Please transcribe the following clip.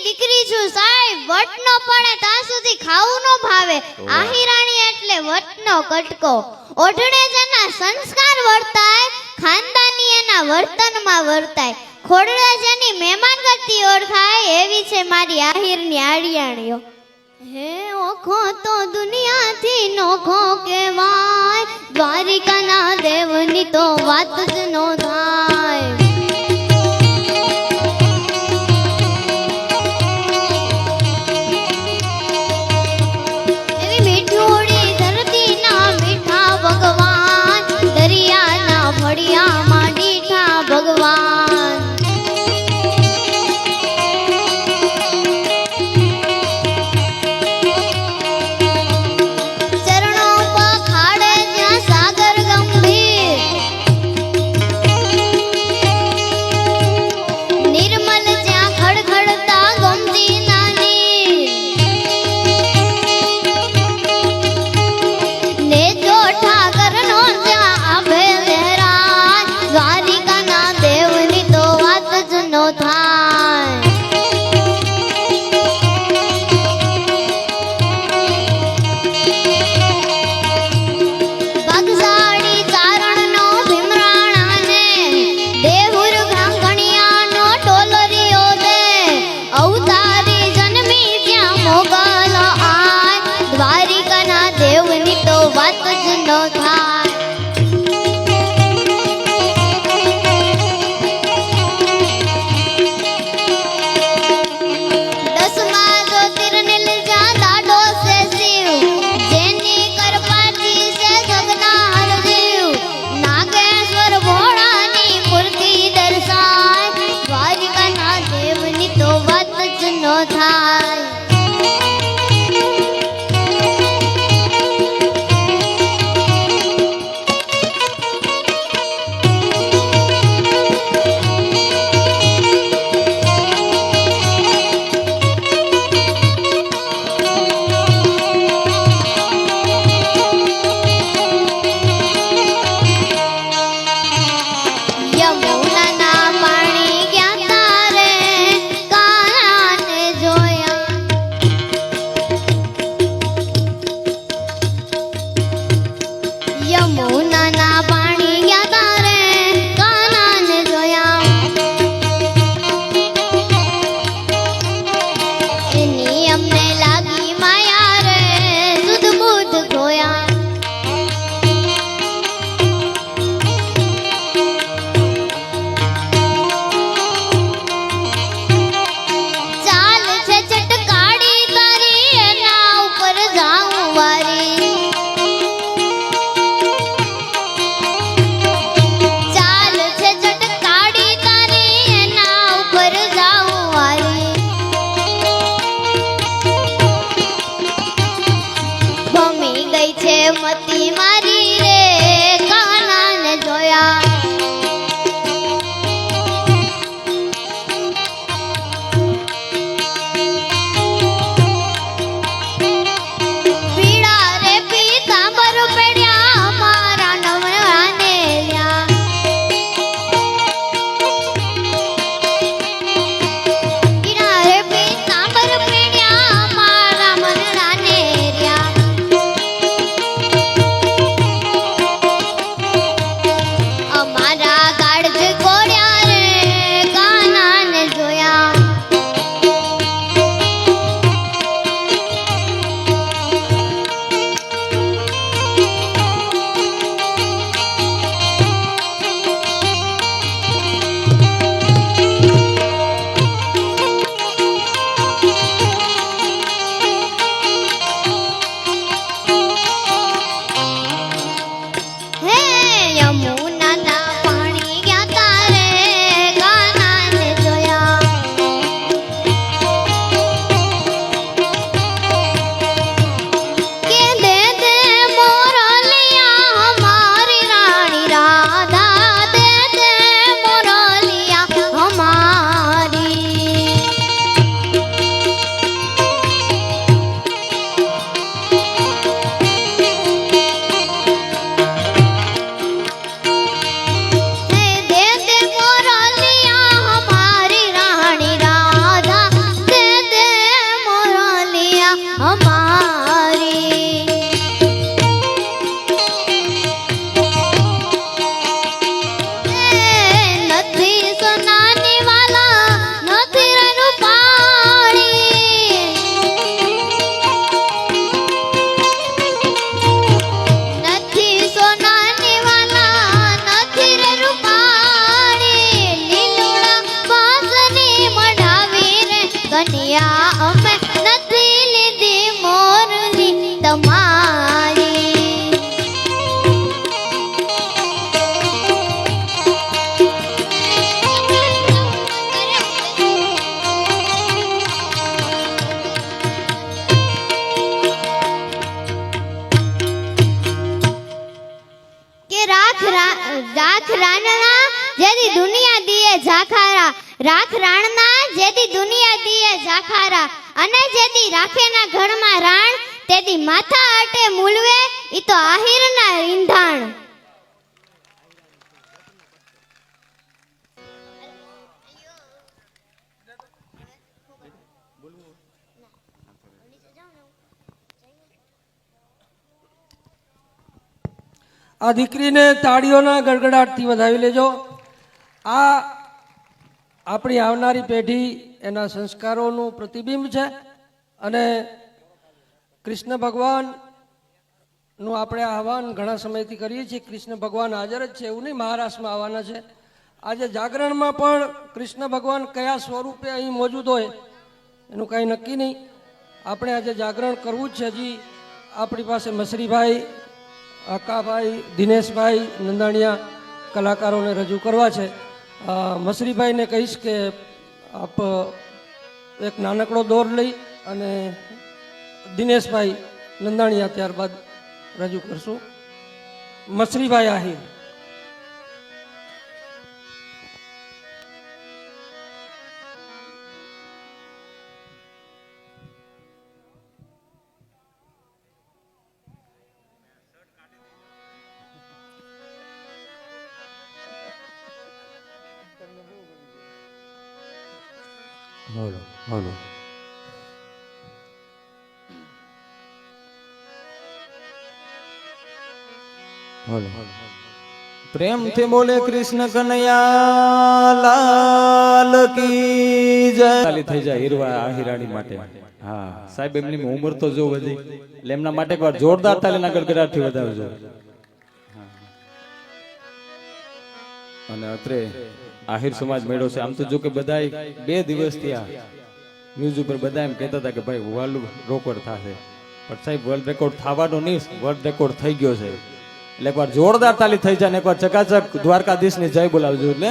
દીકરી છું સાહેબ, વટ નો પડે ત્યાં સુધી ખાવું નો ભાવે. આહિરાણી એટલે વટનો કટકો. ઓઢણે જેના સંસ્કાર વર્તાય, ખાનદાની એના વર્તનમાં વર્તાય. ખોડલે જેની મહેમાન ગતિ ઓળખાય, એવી છે મારી આહિરની આડિયાણીઓ. હે ઓખો તો દુનિયાથી નોખો કહેવાય, દ્વારિકાના દેવની તો વાત જ નો થાય. એવી મીઠોડી ધરતીના મીઠા ભગવાન, દરિયાના ફળિયામાં ડીઠા ભગવાન. યમુનાના પાણી ગયા તારે, કાળાને જોયા રાખ રાણના જેદી દુનિયા દીએ જાખારા અને જેદી રાખેના ઘરમાં રાણ તેદી માથા અટે મૂલવે ઈ તો આહિરના રીંધાણ. આ દીકરીને તાળીઓના ગડગડાટથી વધાવી લેજો. આ આપણી આવનારી પેઢી એના સંસ્કારોનું પ્રતિબિંબ છે અને કૃષ્ણ ભગવાનનું આપણે આહવાન ઘણા સમયથી કરીએ છીએ. કૃષ્ણ ભગવાન હાજર જ છે એવું નહીં, મહારાષ્ટ્રમાં આવવાના છે. આજે જાગરણમાં પણ કૃષ્ણ ભગવાન કયા સ્વરૂપે અહીં મોજૂદ હોય એનું કાંઈ નક્કી નહીં. આપણે આજે જાગરણ કરવું જ છે. હજી આપણી પાસે મસરીભાઈ, અકાભાઈ, દિનેશભાઈ નંદાણીયા કલાકારોને રજૂ કરવા છે. મસરીભાઈને કહીશ કે આપ એક નાનકડો દોર લઈ અને દિનેશભાઈ નંદાણીયા ત્યારબાદ રજૂ કરશું. મસરીભાઈ આહિર. હાલો હાલો હાલો પ્રેમથી બોલે કૃષ્ણ કનૈયા લાલ કી જય. થઈ જાય હીરવા આહિરાણી માટે. હા સાહેબ, એમની ઉંમર તો જો વધી એટલે એમના માટે એકવાર જોરદાર તાલીના ગડગડાટથી વધાવજો. અને અત્રે આહિર સમાજ મેળો છે. આમ તો જો કે બધા 2 દિવસથી આ ન્યૂઝ ઉપર બધા એમ કહેતા હતા કે ભાઈ વર્લ્ડ રેકોર્ડ થશે, પણ સાહેબ વર્લ્ડ રેકોર્ડ થવાનો નહીં, વર્લ્ડ રેકોર્ડ થઈ ગયો છે. એટલે એકવાર જોરદાર તાલી થઈ જાય ને એકવાર ચકાચક દ્વારકાધીશની જય બોલાવજો. એટલે